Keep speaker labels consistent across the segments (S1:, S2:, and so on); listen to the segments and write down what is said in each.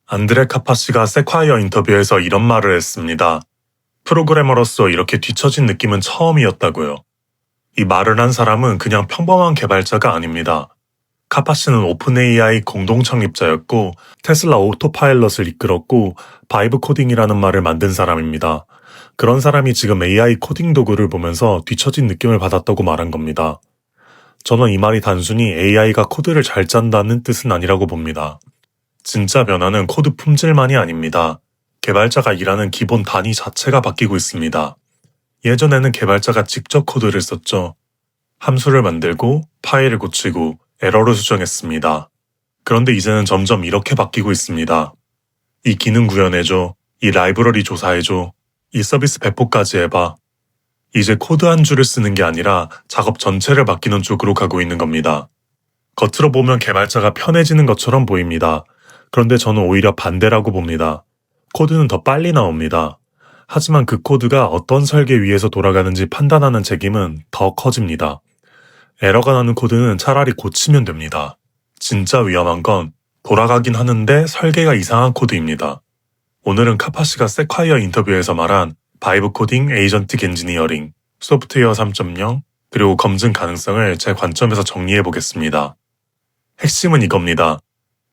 S1: 안드레 카파시가 세콰이어 인터뷰에서 이런 말을 했습니다. 프로그래머로서 이렇게 뒤처진 느낌은 처음이었다고요. 이 말을 한 사람은 그냥 평범한 개발자가 아닙니다. 카파시는 오픈 AI 공동 창립자였고 테슬라 오토파일럿을 이끌었고 바이브 코딩이라는 말을 만든 사람입니다. 그런 사람이 지금 AI 코딩 도구를 보면서 뒤처진 느낌을 받았다고 말한 겁니다. 저는 이 말이 단순히 AI가 코드를 잘 짠다는 뜻은 아니라고 봅니다. 진짜 변화는 코드 품질만이 아닙니다. 개발자가 일하는 기본 단위 자체가 바뀌고 있습니다. 예전에는 개발자가 직접 코드를 썼죠. 함수를 만들고 파일을 고치고 에러를 수정했습니다. 그런데 이제는 점점 이렇게 바뀌고 있습니다. 이 기능 구현해줘, 이 라이브러리 조사해줘, 이 서비스 배포까지 해봐. 이제 코드 한 줄을 쓰는 게 아니라 작업 전체를 맡기는 쪽으로 가고 있는 겁니다. 겉으로 보면 개발자가 편해지는 것처럼 보입니다. 그런데 저는 오히려 반대라고 봅니다. 코드는 더 빨리 나옵니다. 하지만 그 코드가 어떤 설계 위에서 돌아가는지 판단하는 책임은 더 커집니다. 에러가 나는 코드는 차라리 고치면 됩니다. 진짜 위험한 건 돌아가긴 하는데 설계가 이상한 코드입니다. 오늘은 카파시가 세콰이어 인터뷰에서 말한 바이브 코딩 에이전틱 엔지니어링, 소프트웨어 3.0, 그리고 검증 가능성을 제 관점에서 정리해 보겠습니다. 핵심은 이겁니다.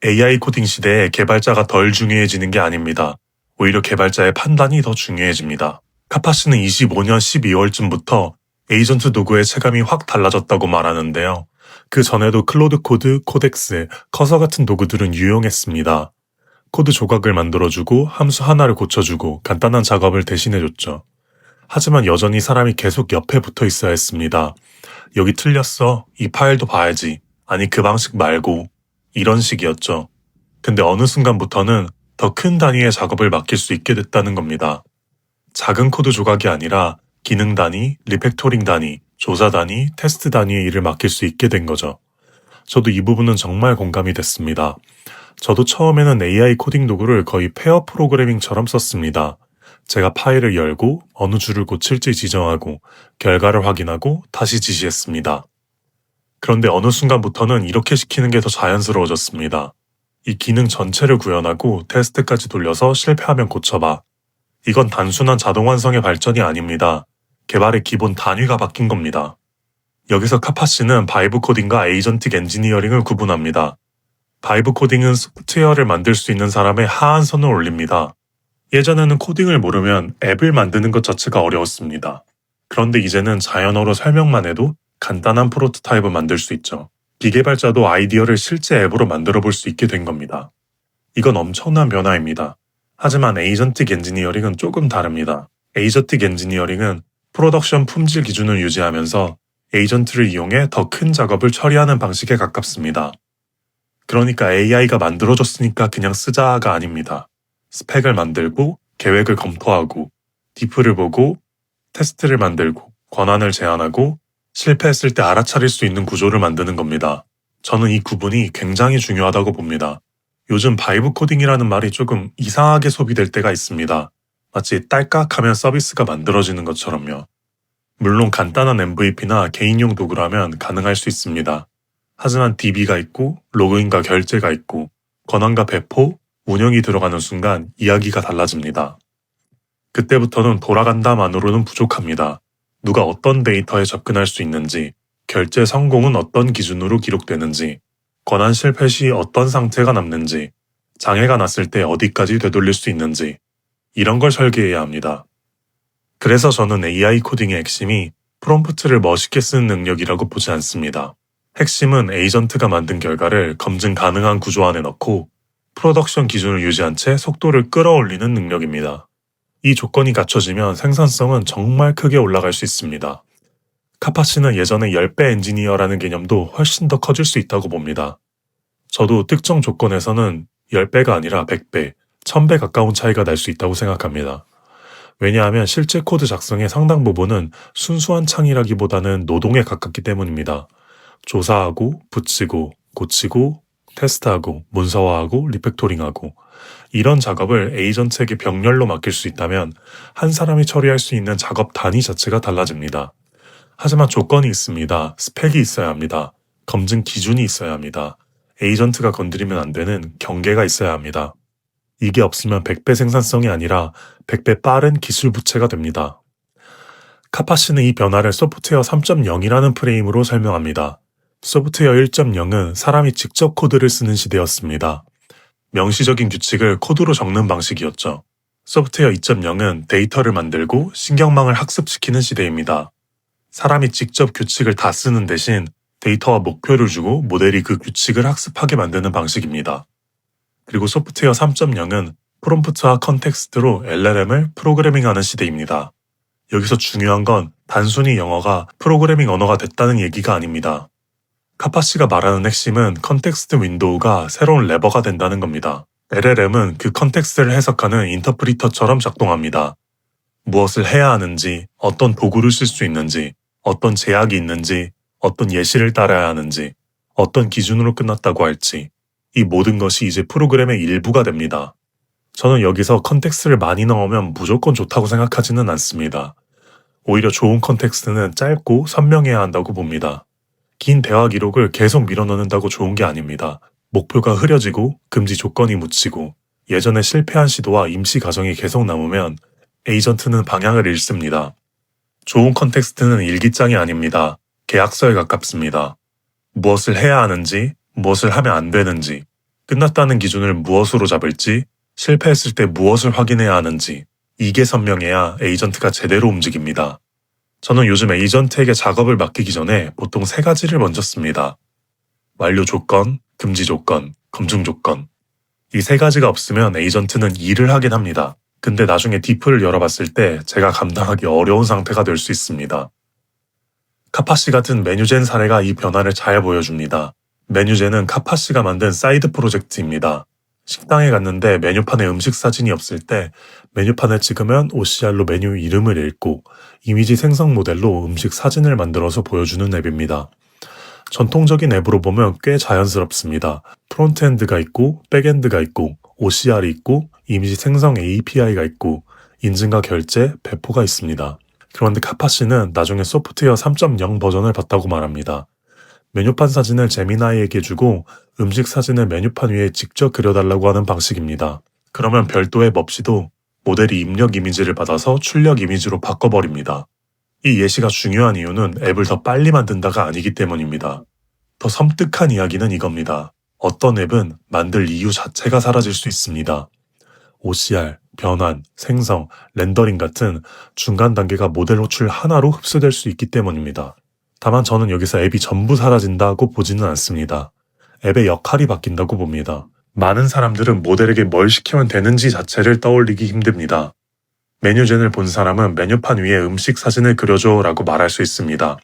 S1: AI 코딩 시대에 개발자가 덜 중요해지는 게 아닙니다. 오히려 개발자의 판단이 더 중요해집니다. 카파시는 25년 12월쯤부터 에이전트 도구의 체감이 확 달라졌다고 말하는데요. 그 전에도 클로드 코드, 코덱스, 커서 같은 도구들은 유용했습니다. 코드 조각을 만들어주고 함수 하나를 고쳐주고 간단한 작업을 대신해줬죠. 하지만 여전히 사람이 계속 옆에 붙어 있어야 했습니다. 여기 틀렸어. 이 파일도 봐야지. 아니 그 방식 말고. 이런 식이었죠. 근데 어느 순간부터는 더 큰 단위의 작업을 맡길 수 있게 됐다는 겁니다. 작은 코드 조각이 아니라 기능 단위, 리팩토링 단위, 조사 단위, 테스트 단위의 일을 맡길 수 있게 된 거죠. 저도 이 부분은 정말 공감이 됐습니다. 저도 처음에는 AI 코딩 도구를 거의 페어 프로그래밍처럼 썼습니다. 제가 파일을 열고 어느 줄을 고칠지 지정하고 결과를 확인하고 다시 지시했습니다. 그런데 어느 순간부터는 이렇게 시키는 게 더 자연스러워졌습니다. 이 기능 전체를 구현하고 테스트까지 돌려서 실패하면 고쳐봐. 이건 단순한 자동 완성의 발전이 아닙니다. 개발의 기본 단위가 바뀐 겁니다. 여기서 카파시는 바이브 코딩과 에이전틱 엔지니어링을 구분합니다. 바이브 코딩은 소프트웨어를 만들 수 있는 사람의 하한선을 올립니다. 예전에는 코딩을 모르면 앱을 만드는 것 자체가 어려웠습니다. 그런데 이제는 자연어로 설명만 해도 간단한 프로토타입을 만들 수 있죠. 비개발자도 아이디어를 실제 앱으로 만들어 볼 수 있게 된 겁니다. 이건 엄청난 변화입니다. 하지만 에이전틱 엔지니어링은 조금 다릅니다. 에이전틱 엔지니어링은 프로덕션 품질 기준을 유지하면서 에이전트를 이용해 더 큰 작업을 처리하는 방식에 가깝습니다. 그러니까 AI가 만들어졌으니까 그냥 쓰자가 아닙니다. 스펙을 만들고 계획을 검토하고 디프를 보고 테스트를 만들고 권한을 제한하고 실패했을 때 알아차릴 수 있는 구조를 만드는 겁니다. 저는 이 구분이 굉장히 중요하다고 봅니다. 요즘 바이브 코딩이라는 말이 조금 이상하게 소비될 때가 있습니다. 마치 딸깍하면 서비스가 만들어지는 것처럼요. 물론 간단한 MVP나 개인용 도구라면 가능할 수 있습니다. 하지만 DB가 있고 로그인과 결제가 있고 권한과 배포, 운영이 들어가는 순간 이야기가 달라집니다. 그때부터는 돌아간다만으로는 부족합니다. 누가 어떤 데이터에 접근할 수 있는지, 결제 성공은 어떤 기준으로 기록되는지, 권한 실패 시 어떤 상태가 남는지, 장애가 났을 때 어디까지 되돌릴 수 있는지, 이런 걸 설계해야 합니다. 그래서 저는 AI 코딩의 핵심이 프롬프트를 멋있게 쓰는 능력이라고 보지 않습니다. 핵심은 에이전트가 만든 결과를 검증 가능한 구조 안에 넣고 프로덕션 기준을 유지한 채 속도를 끌어올리는 능력입니다. 이 조건이 갖춰지면 생산성은 정말 크게 올라갈 수 있습니다. 카파시는 예전에 10배 엔지니어라는 개념도 훨씬 더 커질 수 있다고 봅니다. 저도 특정 조건에서는 10배가 아니라 100배, 1000배 가까운 차이가 날 수 있다고 생각합니다. 왜냐하면 실제 코드 작성의 상당 부분은 순수한 창이라기보다는 노동에 가깝기 때문입니다. 조사하고, 붙이고, 고치고, 테스트하고, 문서화하고, 리팩토링하고 이런 작업을 에이전트에게 병렬로 맡길 수 있다면 한 사람이 처리할 수 있는 작업 단위 자체가 달라집니다. 하지만 조건이 있습니다. 스펙이 있어야 합니다. 검증 기준이 있어야 합니다. 에이전트가 건드리면 안 되는 경계가 있어야 합니다. 이게 없으면 100배 생산성이 아니라 100배 빠른 기술 부채가 됩니다. 카파시는 이 변화를 소프트웨어 3.0이라는 프레임으로 설명합니다. 소프트웨어 1.0은 사람이 직접 코드를 쓰는 시대였습니다. 명시적인 규칙을 코드로 적는 방식이었죠. 소프트웨어 2.0은 데이터를 만들고 신경망을 학습시키는 시대입니다. 사람이 직접 규칙을 다 쓰는 대신 데이터와 목표를 주고 모델이 그 규칙을 학습하게 만드는 방식입니다. 그리고 소프트웨어 3.0은 프롬프트와 컨텍스트로 LLM을 프로그래밍하는 시대입니다. 여기서 중요한 건 단순히 영어가 프로그래밍 언어가 됐다는 얘기가 아닙니다. 카파시가 말하는 핵심은 컨텍스트 윈도우가 새로운 레버가 된다는 겁니다. LLM은 그 컨텍스트를 해석하는 인터프리터처럼 작동합니다. 무엇을 해야 하는지, 어떤 도구를 쓸 수 있는지, 어떤 제약이 있는지, 어떤 예시를 따라야 하는지, 어떤 기준으로 끝났다고 할지, 이 모든 것이 이제 프로그램의 일부가 됩니다. 저는 여기서 컨텍스트를 많이 넣으면 무조건 좋다고 생각하지는 않습니다. 오히려 좋은 컨텍스트는 짧고 선명해야 한다고 봅니다. 긴 대화 기록을 계속 밀어넣는다고 좋은 게 아닙니다. 목표가 흐려지고 금지 조건이 묻히고 예전에 실패한 시도와 임시 과정이 계속 남으면 에이전트는 방향을 잃습니다. 좋은 컨텍스트는 일기장이 아닙니다. 계약서에 가깝습니다. 무엇을 해야 하는지, 무엇을 하면 안 되는지, 끝났다는 기준을 무엇으로 잡을지, 실패했을 때 무엇을 확인해야 하는지, 이게 선명해야 에이전트가 제대로 움직입니다. 저는 요즘 에이전트에게 작업을 맡기기 전에 보통 3가지를 먼저 씁니다. 완료 조건, 금지 조건, 검증 조건. 이 3가지가 없으면 에이전트는 일을 하긴 합니다. 근데 나중에 디프를 열어봤을 때 제가 감당하기 어려운 상태가 될 수 있습니다. 카파시 같은 메뉴젠 사례가 이 변화를 잘 보여줍니다. 메뉴젠은 카파시가 만든 사이드 프로젝트입니다. 식당에 갔는데 메뉴판에 음식 사진이 없을 때 메뉴판을 찍으면 OCR로 메뉴 이름을 읽고 이미지 생성 모델로 음식 사진을 만들어서 보여주는 앱입니다. 전통적인 앱으로 보면 꽤 자연스럽습니다. 프론트엔드가 있고 백엔드가 있고 OCR이 있고 이미지 생성 API가 있고 인증과 결제, 배포가 있습니다. 그런데 카파시는 나중에 소프트웨어 3.0 버전을 봤다고 말합니다. 메뉴판 사진을 제미나이에게 주고 음식 사진을 메뉴판 위에 직접 그려달라고 하는 방식입니다. 그러면 별도 앱 없이도 모델이 입력 이미지를 받아서 출력 이미지로 바꿔버립니다. 이 예시가 중요한 이유는 앱을 더 빨리 만든다가 아니기 때문입니다. 더 섬뜩한 이야기는 이겁니다. 어떤 앱은 만들 이유 자체가 사라질 수 있습니다. OCR, 변환, 생성, 렌더링 같은 중간 단계가 모델 호출 하나로 흡수될 수 있기 때문입니다. 다만 저는 여기서 앱이 전부 사라진다고 보지는 않습니다. 앱의 역할이 바뀐다고 봅니다. 많은 사람들은 모델에게 뭘 시키면 되는지 자체를 떠올리기 힘듭니다. 메뉴젠을 본 사람은 메뉴판 위에 음식 사진을 그려줘 라고 말할 수 있습니다.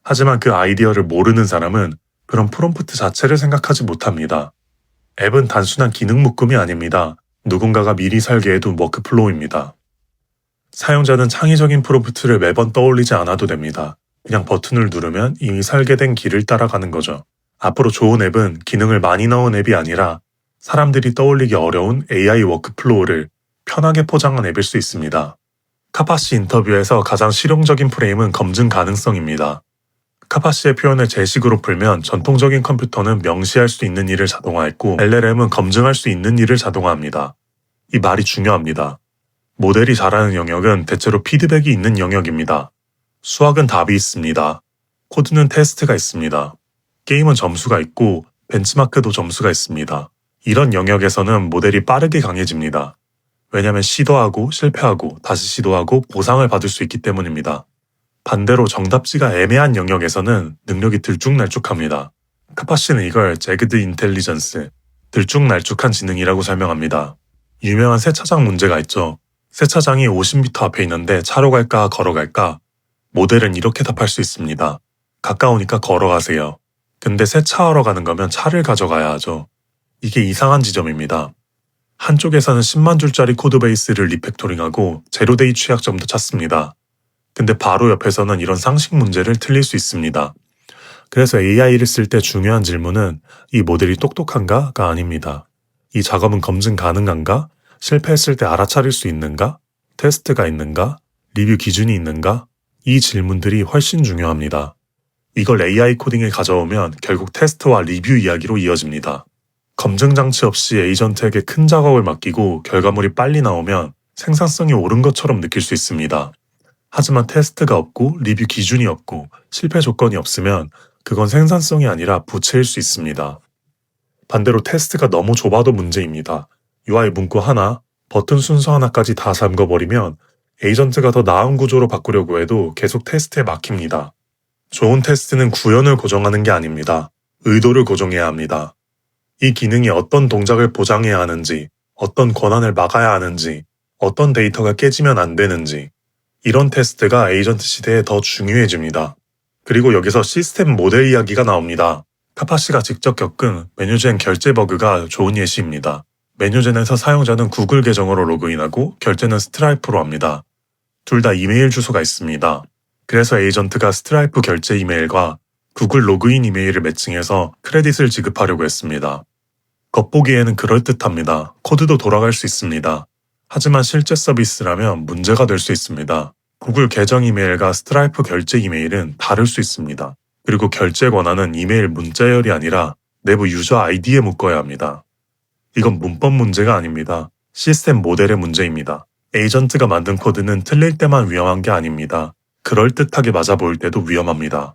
S1: 하지만 그 아이디어를 모르는 사람은 그런 프롬프트 자체를 생각하지 못합니다. 앱은 단순한 기능 묶음이 아닙니다. 누군가가 미리 설계해둔 워크플로우입니다. 사용자는 창의적인 프롬프트를 매번 떠올리지 않아도 됩니다. 그냥 버튼을 누르면 이미 설계된 길을 따라가는 거죠. 앞으로 좋은 앱은 기능을 많이 넣은 앱이 아니라 사람들이 떠올리기 어려운 AI 워크플로우를 편하게 포장한 앱일 수 있습니다. 카파시 인터뷰에서 가장 실용적인 프레임은 검증 가능성입니다. 카파시의 표현을 제 식으로 풀면 전통적인 컴퓨터는 명시할 수 있는 일을 자동화했고 LLM은 검증할 수 있는 일을 자동화합니다. 이 말이 중요합니다. 모델이 잘하는 영역은 대체로 피드백이 있는 영역입니다. 수학은 답이 있습니다. 코드는 테스트가 있습니다. 게임은 점수가 있고 벤치마크도 점수가 있습니다. 이런 영역에서는 모델이 빠르게 강해집니다. 왜냐하면 시도하고 실패하고 다시 시도하고 보상을 받을 수 있기 때문입니다. 반대로 정답지가 애매한 영역에서는 능력이 들쭉날쭉합니다. 카파시는 이걸 재그드 인텔리전스, 들쭉날쭉한 지능이라고 설명합니다. 유명한 세차장 문제가 있죠. 세차장이 50m 앞에 있는데 차로 갈까 걸어갈까? 모델은 이렇게 답할 수 있습니다. 가까우니까 걸어가세요. 근데 세차하러 가는 거면 차를 가져가야 하죠. 이게 이상한 지점입니다. 한쪽에서는 10만 줄짜리 코드베이스를 리팩토링하고 제로데이 취약점도 찾습니다. 근데 바로 옆에서는 이런 상식 문제를 틀릴 수 있습니다. 그래서 AI를 쓸 때 중요한 질문은 이 모델이 똑똑한가가 아닙니다. 이 작업은 검증 가능한가? 실패했을 때 알아차릴 수 있는가? 테스트가 있는가? 리뷰 기준이 있는가? 이 질문들이 훨씬 중요합니다. 이걸 AI 코딩에 가져오면 결국 테스트와 리뷰 이야기로 이어집니다. 검증 장치 없이 에이전트에게 큰 작업을 맡기고 결과물이 빨리 나오면 생산성이 오른 것처럼 느낄 수 있습니다. 하지만 테스트가 없고 리뷰 기준이 없고 실패 조건이 없으면 그건 생산성이 아니라 부채일 수 있습니다. 반대로 테스트가 너무 좁아도 문제입니다. UI 문구 하나, 버튼 순서 하나까지 다 잠궈버리면 에이전트가 더 나은 구조로 바꾸려고 해도 계속 테스트에 막힙니다. 좋은 테스트는 구현을 고정하는 게 아닙니다. 의도를 고정해야 합니다. 이 기능이 어떤 동작을 보장해야 하는지, 어떤 권한을 막아야 하는지, 어떤 데이터가 깨지면 안 되는지, 이런 테스트가 에이전트 시대에 더 중요해집니다. 그리고 여기서 시스템 모델 이야기가 나옵니다. 카파씨가 직접 겪은 메뉴젠 결제 버그가 좋은 예시입니다. 메뉴젠에서 사용자는 구글 계정으로 로그인하고 결제는 스트라이프로 합니다. 둘 다 이메일 주소가 있습니다. 그래서 에이전트가 스트라이프 결제 이메일과 구글 로그인 이메일을 매칭해서 크레딧을 지급하려고 했습니다. 겉보기에는 그럴듯합니다. 코드도 돌아갈 수 있습니다. 하지만 실제 서비스라면 문제가 될 수 있습니다. 구글 계정 이메일과 스트라이프 결제 이메일은 다를 수 있습니다. 그리고 결제 권한은 이메일 문자열이 아니라 내부 유저 아이디에 묶어야 합니다. 이건 문법 문제가 아닙니다. 시스템 모델의 문제입니다. 에이전트가 만든 코드는 틀릴 때만 위험한 게 아닙니다. 그럴듯하게 맞아 보일 때도 위험합니다.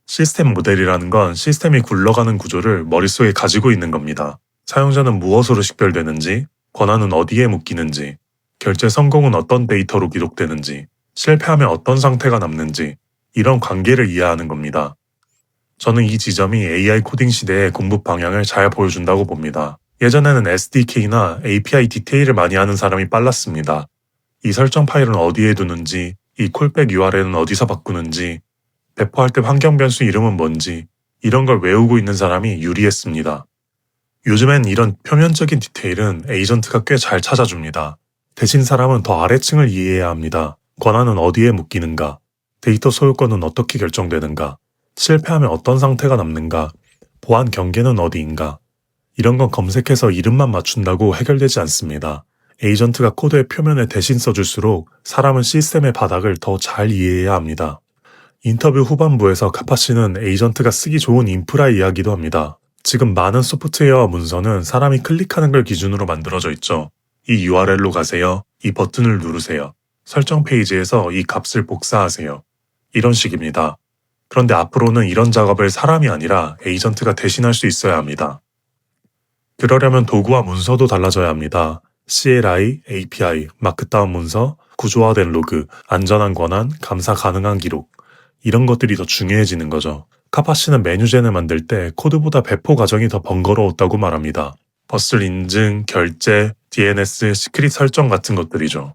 S1: 시스템 모델이라는 건 시스템이 굴러가는 구조를 머릿속에 가지고 있는 겁니다. 사용자는 무엇으로 식별되는지, 권한은 어디에 묶이는지, 결제 성공은 어떤 데이터로 기록되는지, 실패하면 어떤 상태가 남는지, 이런 관계를 이해하는 겁니다. 저는 이 지점이 AI 코딩 시대의 공부 방향을 잘 보여준다고 봅니다. 예전에는 SDK나 API 디테일을 많이 하는 사람이 빨랐습니다. 이 설정 파일은 어디에 두는지, 이 콜백 URL은 어디서 바꾸는지, 배포할 때 환경 변수 이름은 뭔지, 이런 걸 외우고 있는 사람이 유리했습니다. 요즘엔 이런 표면적인 디테일은 에이전트가 꽤 잘 찾아줍니다. 대신 사람은 더 아래층을 이해해야 합니다. 권한은 어디에 묶이는가, 데이터 소유권은 어떻게 결정되는가, 실패하면 어떤 상태가 남는가, 보안 경계는 어디인가, 이런 건 검색해서 이름만 맞춘다고 해결되지 않습니다. 에이전트가 코드의 표면에 대신 써줄수록 사람은 시스템의 바닥을 더 잘 이해해야 합니다. 인터뷰 후반부에서 카파씨는 에이전트가 쓰기 좋은 인프라 이야기도 합니다. 지금 많은 소프트웨어와 문서는 사람이 클릭하는 걸 기준으로 만들어져 있죠. 이 URL로 가세요. 이 버튼을 누르세요. 설정 페이지에서 이 값을 복사하세요. 이런 식입니다. 그런데 앞으로는 이런 작업을 사람이 아니라 에이전트가 대신할 수 있어야 합니다. 그러려면 도구와 문서도 달라져야 합니다. CLI, API, 마크다운 문서, 구조화된 로그, 안전한 권한, 감사 가능한 기록, 이런 것들이 더 중요해지는 거죠. 카파씨는 메뉴젠을 만들 때 코드보다 배포 과정이 더 번거로웠다고 말합니다. 버슬 인증, 결제, DNS, 시크릿 설정 같은 것들이죠.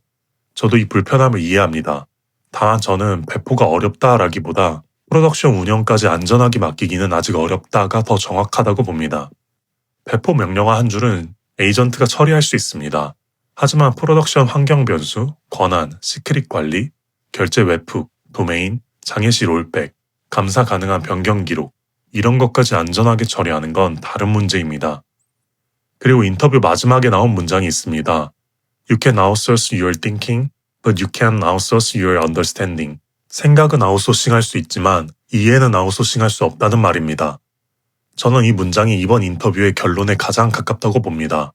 S1: 저도 이 불편함을 이해합니다. 다만 저는 배포가 어렵다라기보다 프로덕션 운영까지 안전하게 맡기기는 아직 어렵다가 더 정확하다고 봅니다. 배포 명령어 한 줄은 에이전트가 처리할 수 있습니다. 하지만 프로덕션 환경 변수, 권한, 시크릿 관리, 결제 웹훅, 도메인, 장애시 롤백, 감사 가능한 변경 기록, 이런 것까지 안전하게 처리하는 건 다른 문제입니다. 그리고 인터뷰 마지막에 나온 문장이 있습니다. You can outsource your thinking, but you can't outsource your understanding. 생각은 아웃소싱할 수 있지만 이해는 아웃소싱할 수 없다는 말입니다. 저는 이 문장이 이번 인터뷰의 결론에 가장 가깝다고 봅니다.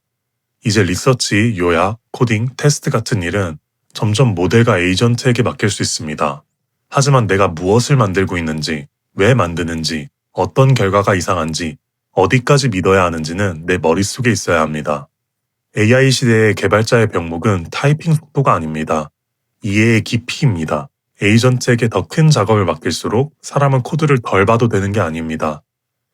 S1: 이제 리서치, 요약, 코딩, 테스트 같은 일은 점점 모델과 에이전트에게 맡길 수 있습니다. 하지만 내가 무엇을 만들고 있는지, 왜 만드는지, 어떤 결과가 이상한지, 어디까지 믿어야 하는지는 내 머릿속에 있어야 합니다. AI 시대의 개발자의 병목은 타이핑 속도가 아닙니다. 이해의 깊이입니다. 에이전트에게 더 큰 작업을 맡길수록 사람은 코드를 덜 봐도 되는 게 아닙니다.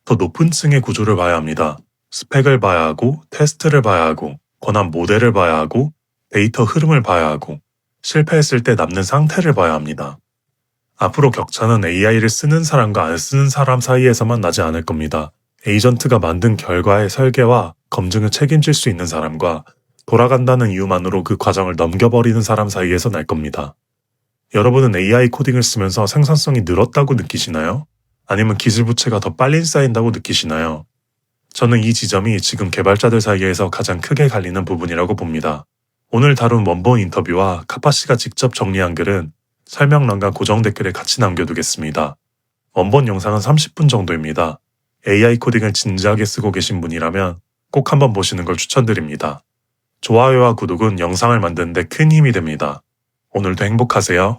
S1: 더 높은 층의 구조를 봐야 합니다. 스펙을 봐야 하고, 테스트를 봐야 하고, 권한 모델을 봐야 하고, 데이터 흐름을 봐야 하고, 실패했을 때 남는 상태를 봐야 합니다. 앞으로 격차는 AI를 쓰는 사람과 안 쓰는 사람 사이에서만 나지 않을 겁니다. 에이전트가 만든 결과의 설계와 검증을 책임질 수 있는 사람과 돌아간다는 이유만으로 그 과정을 넘겨버리는 사람 사이에서 날 겁니다. 여러분은 AI 코딩을 쓰면서 생산성이 늘었다고 느끼시나요? 아니면 기술 부채가 더 빨리 쌓인다고 느끼시나요? 저는 이 지점이 지금 개발자들 사이에서 가장 크게 갈리는 부분이라고 봅니다. 오늘 다룬 원본 인터뷰와 카파씨가 직접 정리한 글은 설명란과 고정 댓글에 같이 남겨두겠습니다. 원본 영상은 30분 정도입니다. AI 코딩을 진지하게 쓰고 계신 분이라면 꼭 한번 보시는 걸 추천드립니다. 좋아요와 구독은 영상을 만드는 데 큰 힘이 됩니다. 오늘도 행복하세요.